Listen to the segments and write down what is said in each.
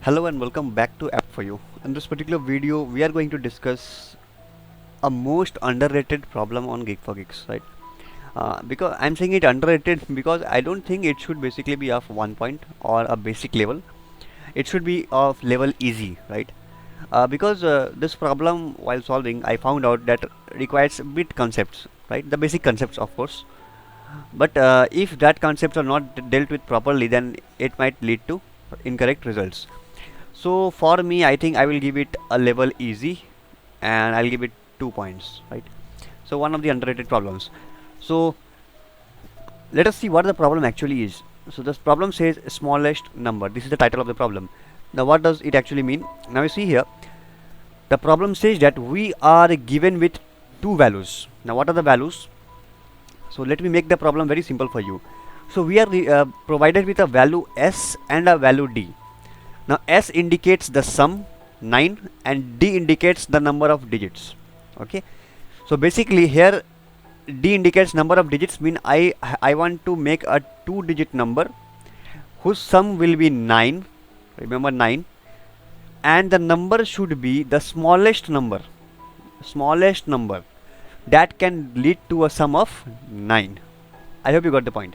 Hello and welcome back to App for You. In this particular video, we are going to discuss a most underrated problem on Geek for Geeks, right? Because I'm saying it underrated because I don't think it should basically be of 1 point or a basic level. It should be of level easy, right? Because this problem, while solving, I found out that requires bit concepts, right? The basic concepts, of course. But if that concepts are not dealt with properly, then it might lead to incorrect results. So for me, I think I will give it a level easy and I'll give it 2 points, right? So one of the underrated problems. So let us see what the problem actually is. So this problem says smallest number. This is the title of the problem. Now what does it actually mean? Now you see here, the problem says that we are given with two values. Now what are the values? So let me make the problem very simple for you. So we are provided with a value S and a value D. Now S indicates the sum 9 and D indicates the number of digits. Okay. So basically here D indicates number of digits, mean I want to make a 2-digit number whose sum will be 9. Remember 9, and the number should be the smallest number that can lead to a sum of 9. I hope you got the point.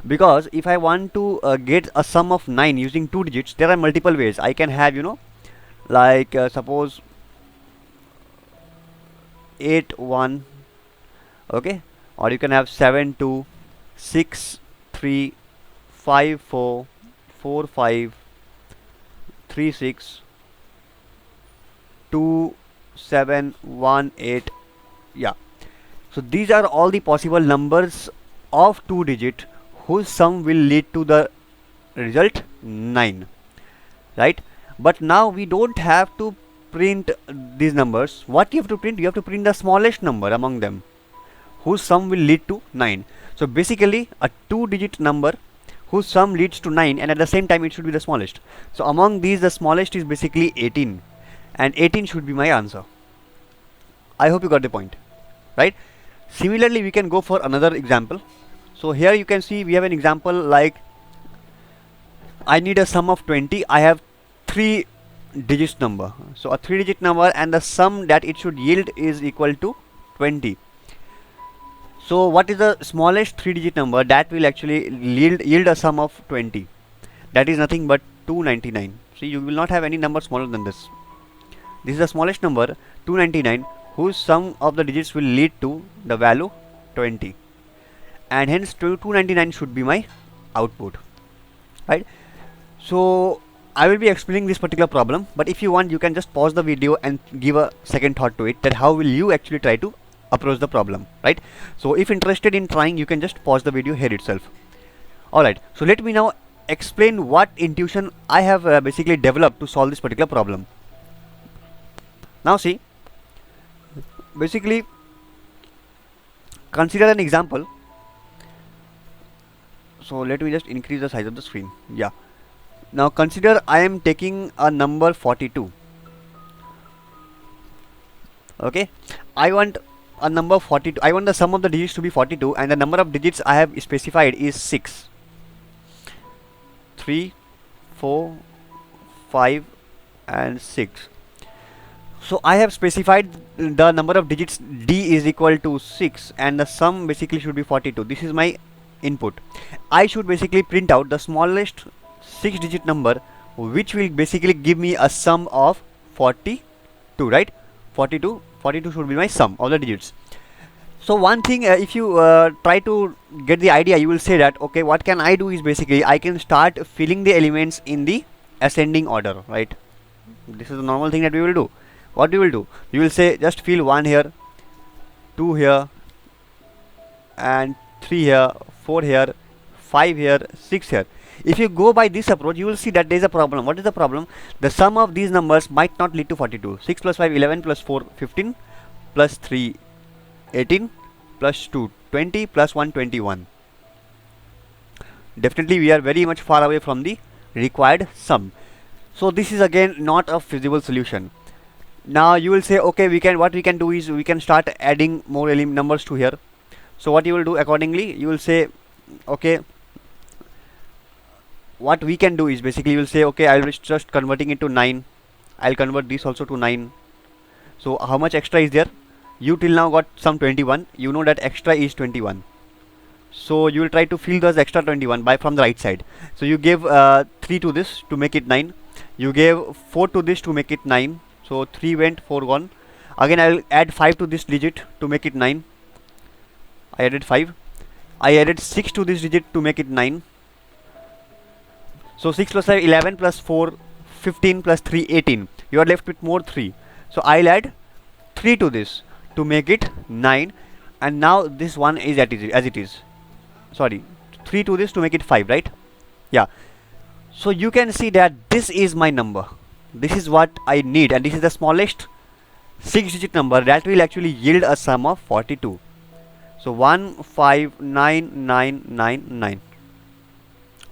Because if I want to get a sum of 9 using 2 digits, there are multiple ways. I can have, like suppose 8 1, okay, or you can have 7 2, 6 3, 5 4, 4 5, 3 6, 2 7 1 8. Yeah, so these are all the possible numbers of 2 digit whose sum will lead to the result 9, right? But now we don't have to print these numbers. What you have to print? You have to print the smallest number among them whose sum will lead to 9. So basically a 2-digit number whose sum leads to 9, and at the same time it should be the smallest. So among these, the smallest is basically 18, and 18 should be my answer. I hope you got the point, right? Similarly, we can go for another example. So here you can see we have an example like I need a sum of 20. I have 3 digits number. So a 3-digit number, and the sum that it should yield is equal to 20. So what is the smallest 3-digit number that will actually yield a sum of 20? That is nothing but 299. See, you will not have any number smaller than this. This is the smallest number, 299, whose sum of the digits will lead to the value 20, and hence 299 should be my output, right? So I will be explaining this particular problem, but if you want, you can just pause the video and give a second thought to it, that how will you actually try to approach the problem, right? So if interested in trying, you can just pause the video here itself. Alright, so let me now explain what intuition I have basically developed to solve this particular problem. Now see, basically consider an example. So let me just increase the size of the screen. Yeah, now consider I am taking a number 42. Okay, I want a number 42. I want the sum of the digits to be 42, and the number of digits I have specified is 6, 3, 4, 5 and 6. So I have specified the number of digits D is equal to 6, and the sum basically should be 42. This is my input. I should basically print out the smallest 6-digit number, which will basically give me a sum of 42, right? 42 should be my sum of the digits. So one thing, if you try to get the idea, you will say that, okay, what can I do is basically I can start filling the elements in the ascending order, right? This is the normal thing that we will do. What you will do, you will say just fill 1 here, 2 here, and 3 here, 4 here, 5 here, 6 here. If you go by this approach, you will see that there is a problem. What is the problem? The sum of these numbers might not lead to 42. 6 plus 5 11, plus 4 15, plus 3 18, plus 2 20, plus 1 21. Definitely we are very much far away from the required sum. So this is again not a feasible solution. Now you will say, okay, what we can do is we can start adding more numbers to here. So what you will do accordingly, you will say, okay, what we can do is basically we'll say, okay, I'll just converting it to 9. I'll convert this also to 9. So how much extra is there? You till now got some 21. You know that extra is 21. So you will try to fill those extra 21 by from the right side. So you gave 3 to this to make it 9. You gave 4 to this to make it 9. So 3 went, 4 gone. Again I will add 5 to this digit to make it 9. I added 5. I added 6 to this digit to make it 9. So 6 plus 5, 11 plus 4, 15 plus 3, 18. You are left with more 3. So I'll add 3 to this to make it 9. And now this one is as it is. Sorry, 3 to this to make it 5, right? Yeah. So you can see that this is my number. This is what I need, and this is the smallest 6-digit number that will actually yield a sum of 42. So 159999.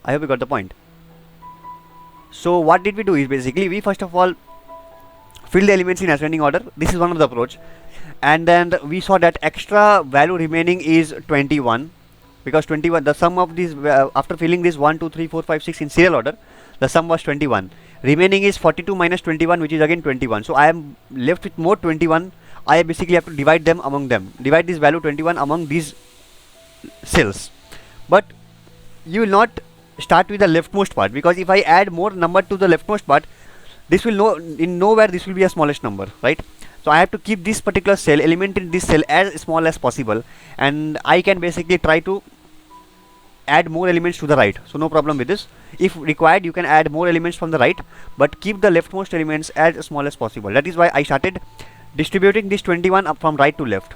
I hope you got the point. So what did we do is basically we first of all fill the elements in ascending order. This is one of the approach, and then we saw that extra value remaining is 21, because 21 the sum of these after filling this 1 2 3 4 5 6 in serial order, the sum was 21. Remaining is 42 minus 21, which is again 21. So I am left with more 21. I basically have to divide them among them. Divide this value 21 among these cells. But you will not start with the leftmost part, because if I add more number to the leftmost part, this will nowhere this will be a smallest number, right? So I have to keep this particular cell element in this cell as small as possible, and I can basically try to add more elements to the right. So no problem with this. If required, you can add more elements from the right, but keep the leftmost elements as small as possible. That is why I started distributing this 21 up from right to left.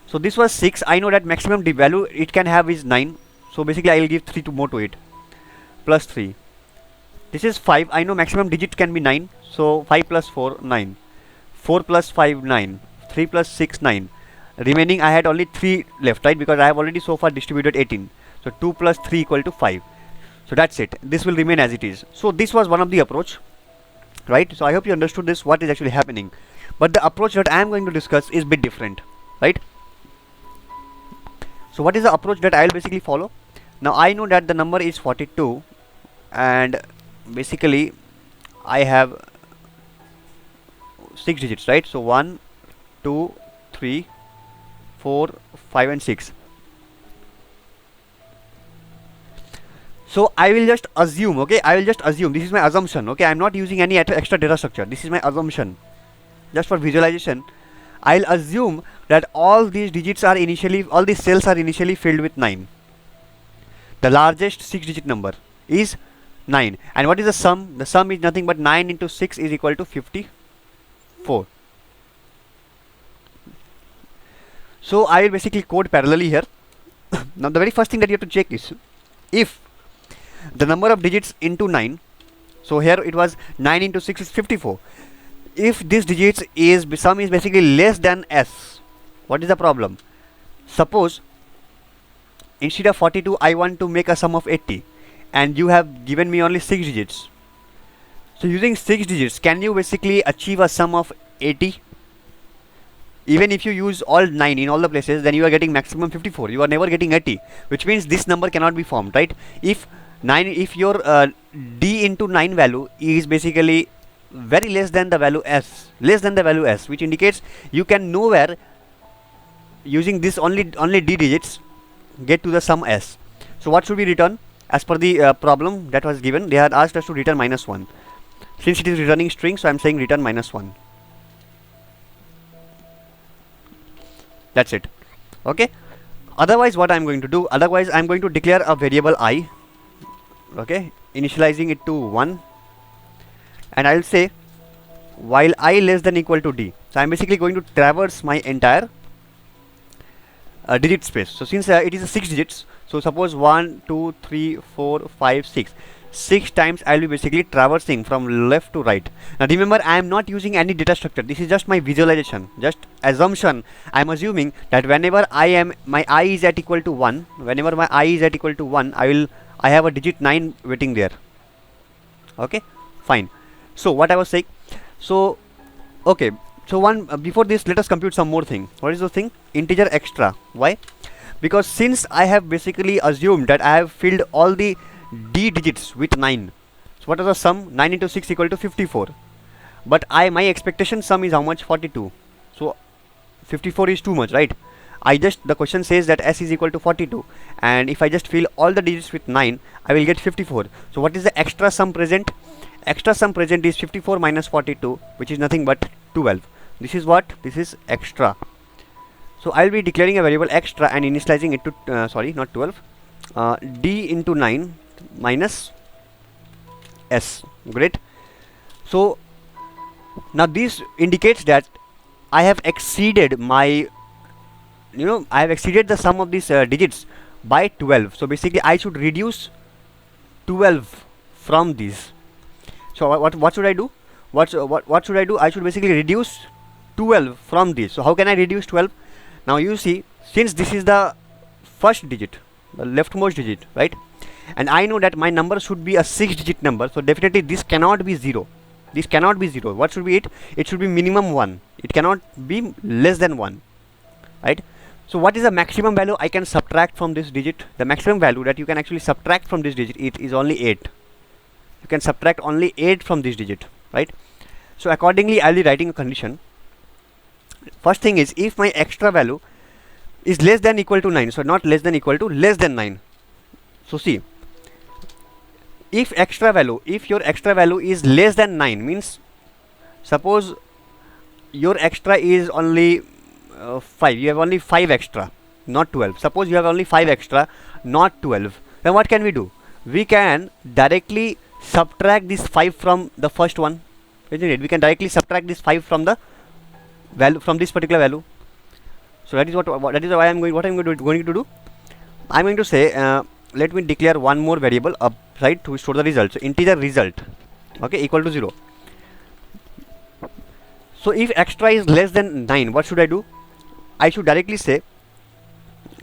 So this was 6. I know that maximum value it can have is 9. So basically I will give 3 more to it. Plus 3. This is 5. I know maximum digit can be 9. So 5 plus 4, 9. 4 plus 5, 9. 3 plus 6, 9. Remaining I had only 3 left, right? Because I have already so far distributed 18. So 2 plus 3 equal to 5. So that's it. This will remain as it is. So this was one of the approach, right? So I hope you understood this, what is actually happening. But the approach that I am going to discuss is a bit different, right? So what is the approach that I will basically follow? Now I know that the number is 42, and basically I have 6 digits, right? So 1 2 3 4 5 and 6. So I will just assume, okay, I will just assume, this is my assumption, okay, I am not using any extra data structure, this is my assumption, just for visualization. I'll assume that all these digits are initially, all these cells are initially filled with 9. The largest 6-digit number is 9. And what is the sum? The sum is nothing but 9 into 6 is equal to 54. So I will basically code parallelly here. Now the very first thing that you have to check is, if the number of digits into 9, so here it was 9 into 6 is 54. If this digits is sum is basically less than s, what is the problem? Suppose instead of 42 I want to make a sum of 80, and you have given me only 6 digits. So using 6 digits, can you basically achieve a sum of 80? Even if you use all 9 in all the places, then you are getting maximum 54. You are never getting 80, which means this number cannot be formed, right? If your d into 9 value is basically very less than the value s, which indicates you can nowhere using this only d digits get to the sum s. So what should we return? As per the problem that was given, they had asked us to return -1. Since it is returning string, so I am saying return -1. That's it. Okay. Otherwise, what I am going to do? Otherwise, I am going to declare a variable I. Okay, initializing it to 1, and I will say while I less than equal to d. So I am basically going to traverse my entire digit space. So since it is a 6 digits, so suppose 1 2 3 4 5 6, 6 times I will be basically traversing from left to right. Now remember, I am not using any data structure. This is just my visualization, just assumption. I am assuming that whenever my I is at equal to 1, I have a digit 9 waiting there. Okay, fine. So what I was saying, so okay, so before this, let us compute some more thing. What is the thing? Integer extra. Why? Because since I have basically assumed that I have filled all the d digits with 9. So what is the sum? 9 into 6 equal to 54. But my expectation sum is how much? 42. So 54 is too much, right? The question says that s is equal to 42, and if I just fill all the digits with 9, I will get 54. So what is the extra sum present? Extra sum present is 54 minus 42, which is nothing but 12. This is what? This is extra. So I will be declaring a variable extra and initializing it to sorry, not 12, d into 9 minus s. Great. So now this indicates that I have exceeded my, I have exceeded the sum of these digits by 12. So basically I should reduce 12 from these. So what should I do? What should I do? I should basically reduce 12 from this. So how can I reduce 12? Now you see, since this is the first digit, the leftmost digit, right? And I know that my number should be a 6-digit number. So definitely this cannot be 0. This cannot be 0. What should be it? It should be minimum 1. It cannot be less than 1, right? So what is the maximum value I can subtract from this digit? The maximum value that you can actually subtract from this digit, it is only 8. You can subtract only 8 from this digit, right? So accordingly I'll be writing a condition. First thing is, if my extra value is less than equal to 9, so not less than equal to, less than 9. So see, if your extra value is less than 9, means suppose your extra is only 5, you have only 5 extra, not 12. Suppose you have only 5 extra, not 12. Then what can we do? We can directly subtract this 5 from the first one, isn't it? We can directly subtract this 5 from the value, from this particular value. So that is what why I'm going to do. I'm going to say let me declare one more variable upside to store the result. So integer result, okay, equal to 0. So if extra is less than 9, what should I do? I should directly say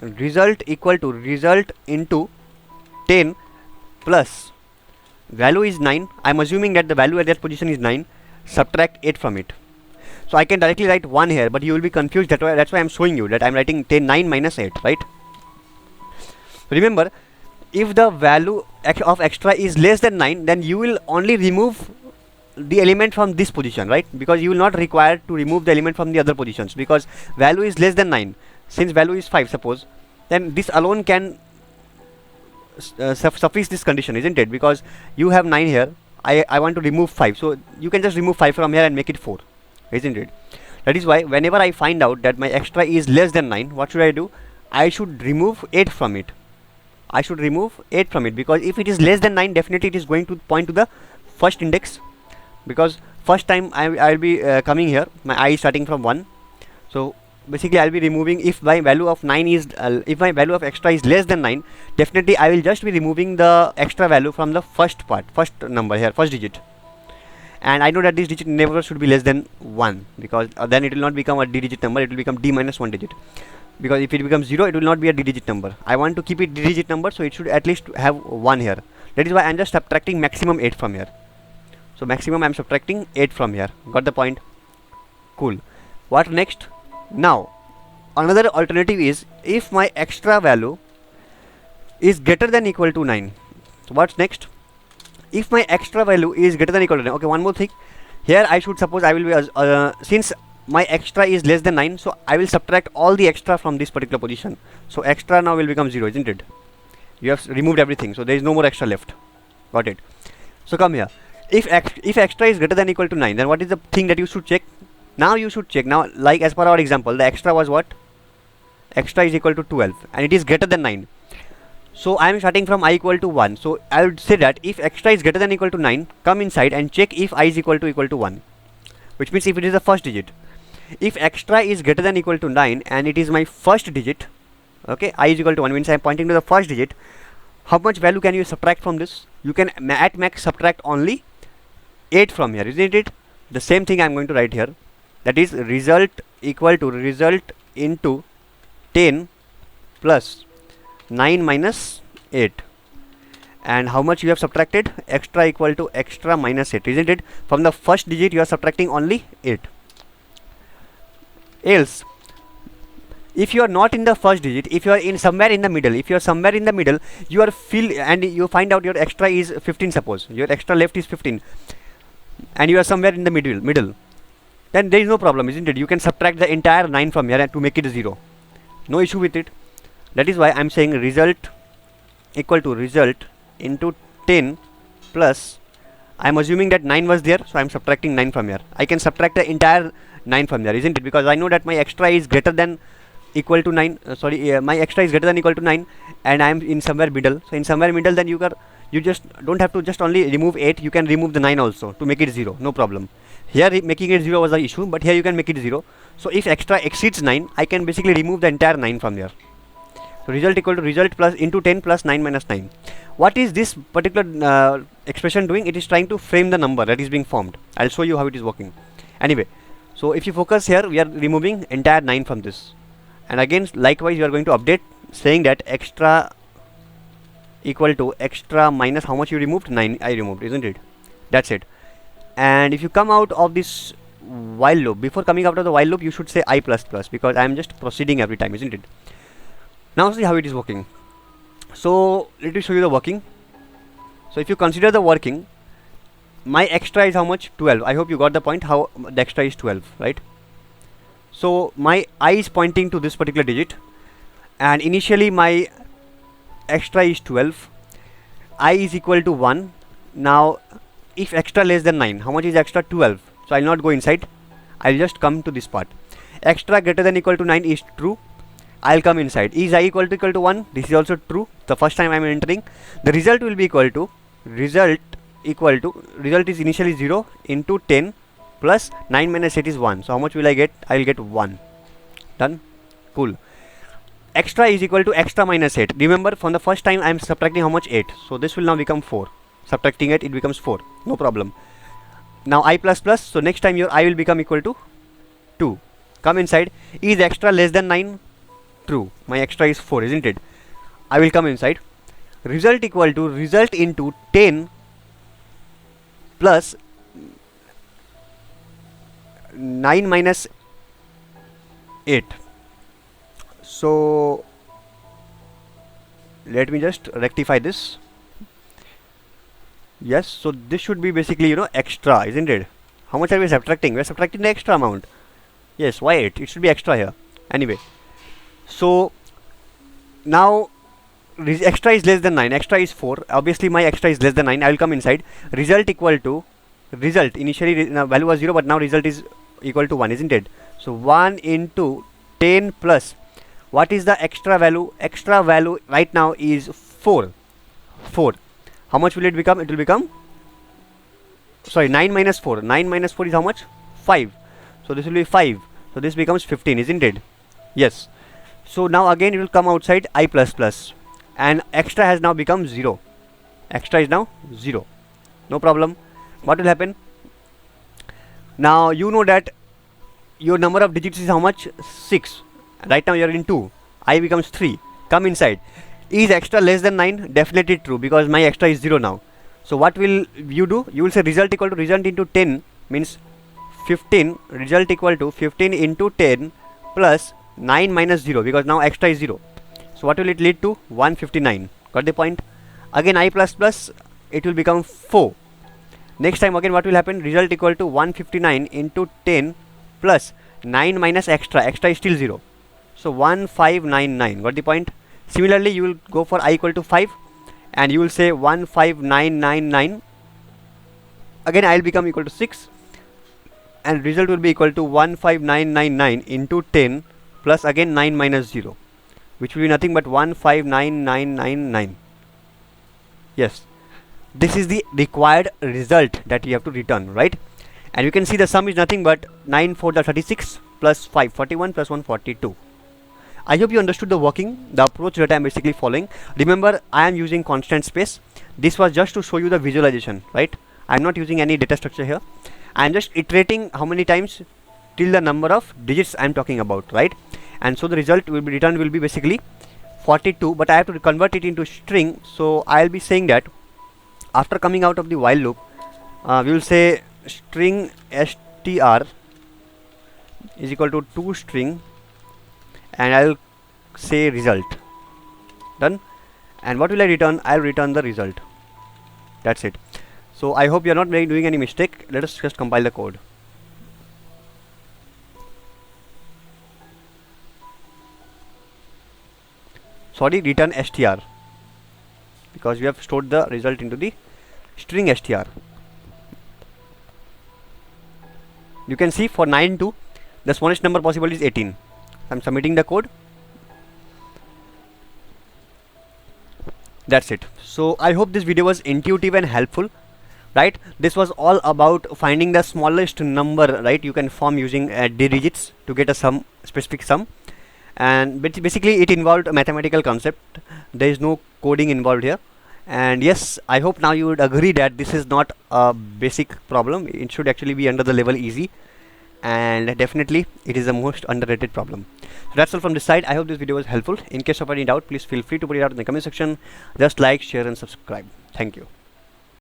result equal to result into 10 plus value is 9. I'm assuming that the value at that position is 9. Subtract 8 from it. So I can directly write 1 here, but you will be confused. That's why I'm showing you that I'm writing 9 minus 8, right? Remember, if the value of extra is less than 9, then you will only remove the element from this position, right? Because you will not require to remove the element from the other positions, because value is less than 9. Since value is 5, suppose, then this alone can suffice this condition, isn't it? Because you have 9 here, I want to remove 5, so you can just remove 5 from here and make it 4, isn't it? That is why whenever I find out that my extra is less than 9, what should I do? I should remove 8 from it. I should remove 8 from it, because if it is less than 9, definitely it is going to point to the first index, because first time I will be coming here, my I is starting from 1. So basically I'll be removing, if my value of 9 is if my value of extra is less than 9, definitely I will just be removing the extra value from the first number here, first digit. And I know that this digit never should be less than 1, because then it will not become a d digit number, it will become d minus 1 digit. Because if it becomes 0, it will not be a d digit number. I want to keep it d digit number, so it should at least have 1 here. That is why I am just subtracting maximum 8 from here. So maximum I am subtracting 8 from here. Got the point? Cool. What next? Now another alternative is, if my extra value is greater than equal to 9. So what's next? If my extra value is greater than equal to 9, okay, one more thing. Here I should suppose I will be since my extra is less than 9, so I will subtract all the extra from this particular position. So extra now will become 0, isn't it? You have removed everything, so there is no more extra left. Got it? So come here. If extra is greater than equal to 9, then what is the thing that you should check? Now you should check. Now, like as per our example, the extra was what? Extra is equal to 12, and it is greater than 9. So I am starting from I equal to 1. So I would say that if extra is greater than equal to 9, come inside and check if I is equal to 1. Which means if it is the first digit. If extra is greater than equal to 9 and it is my first digit, okay, I is equal to 1 means I am pointing to the first digit. How much value can you subtract from this? You can at max subtract only 8 from here, isn't it? The same thing I am going to write here. That is result equal to result into 10 plus 9 minus 8. And how much you have subtracted? Extra equal to extra minus 8, isn't it? From the first digit you are subtracting only 8. Else, if you are not in the first digit, if you are in somewhere in the middle, if you are somewhere in the middle, you are and you find out your extra is 15, suppose your extra left is 15 and you are somewhere in the middle, then there is no problem, isn't it? You can subtract the entire 9 from here to make it 0. No issue with it. That is why I am saying result equal to result into 10 plus, I am assuming that 9 was there, so I am subtracting 9 from here. I can subtract the entire 9 from there, isn't it? Because I know that my extra is greater than equal to 9, my extra is greater than equal to 9 and I am in somewhere middle. So in somewhere middle, then you just don't have to just only remove 8, you can remove the 9 also to make it 0, no problem. Here making it 0 was the issue, but here you can make it 0. So if extra exceeds 9, I can basically remove the entire 9 from here. So result equal to result plus into 10 plus 9 minus 9. What is this particular expression doing? It is trying to frame the number that is being formed. I'll show you how it is working. Anyway, so if you focus here, we are removing entire 9 from this. And again, likewise, you are going to update saying that extra equal to extra minus how much you removed? 9 I removed, isn't it? That's it. And if you come out of this while loop, before coming out of the while loop, you should say I plus plus, because I am just proceeding every time, isn't it? Now see how it is working. So let me show you the working. So if you consider the working, my extra is how much? 12. I hope you got the point how the extra is 12, right? So my I is pointing to this particular digit, and initially my extra is 12. I is equal to 1. Now if extra less than 9, how much is extra? 12. So I'll not go inside, I'll just come to this part. Extra greater than equal to 9 is true, I'll come inside. Is I equal to 1? This is also true. The first time I'm entering, the result will be equal to result is initially 0 into 10 plus 9 minus 8 is 1. So how much will I get? I will get 1. Done. Cool. Extra is equal to extra minus 8. Remember, from the first time I am subtracting how much? 8. So this will now become 4. Subtracting it becomes 4. No problem. Now I plus plus. So next time your I will become equal to 2. Come inside. Is extra less than 9? True. My extra is 4, isn't it? I will come inside. Result equal to result into 10 plus 9 minus 8. So let me just rectify this. Yes, so this should be basically, extra, isn't it? How much are we subtracting? We are subtracting the extra amount. Yes, why 8? It should be extra here. Anyway, so now extra is less than 9. Extra is 4. Obviously my extra is less than 9. I will come inside. Result equal to result. Initially value was 0, but now result is equal to 1, isn't it? So 1 into 10 plus, what is the extra value? Extra value right now is 4. 4. How much will it become? It will become, 9 minus 4. 9 minus 4 is how much? 5. So this will be 5. So this becomes 15, isn't it? Yes. So now again it will come outside I plus plus, and extra has now become 0. Extra is now 0. No problem. What will happen? Now you know that your number of digits is how much? 6. Right now you are in 2. I becomes 3. Come inside. Is extra less than 9? Definitely true, because my extra is 0 now. So what will you do? You will say result equal to result into 10 means 15. Result equal to 15 into 10 plus 9 minus 0, because now extra is 0. So what will it lead to? 159. Got the point? Again I plus plus, it will become 4. Next time again what will happen? Result equal to 159 into 10 plus 9 minus extra. Extra is still 0. So 1599. Got the point? Similarly, you will go for I equal to 5 and you will say 15999. Again I will become equal to 6 and result will be equal to 15999 into 10 plus again 9 minus 0, which will be nothing but 159999. Yes, this is the required result that you have to return, right? And you can see the sum is nothing but 9 4 the 36 plus 5 41 plus 1 42. I hope you understood the working, the approach that I am basically following. Remember, I am using constant space. This was just to show you the visualization, right? I am not using any data structure here. I am just iterating how many times till the number of digits I am talking about, right? And so the result will be returned will be basically 42, but I have to convert it into string. So I will be saying that after coming out of the while loop, we will say string str is equal to 2 string and I'll say result. Done. And what will I return? I'll return the result. That's it. So I hope you're not doing any mistake. Let us just compile the code. Sorry, return str, because we have stored the result into the string str. You can see for 9 2, the smallest number possible is 18. I'm submitting the code. That's it. So I hope this video was intuitive and helpful, right? This was all about finding the smallest number, right? You can form using digits to get a sum, specific sum, and basically it involved a mathematical concept. There is no coding involved here. And yes, I hope now you would agree that this is not a basic problem. It should actually be under the level easy, and definitely it is the most underrated problem. So that's all from this side. I hope this video was helpful. In case of any doubt, please feel free to put it out in the comment section. Just like, share and subscribe. Thank you.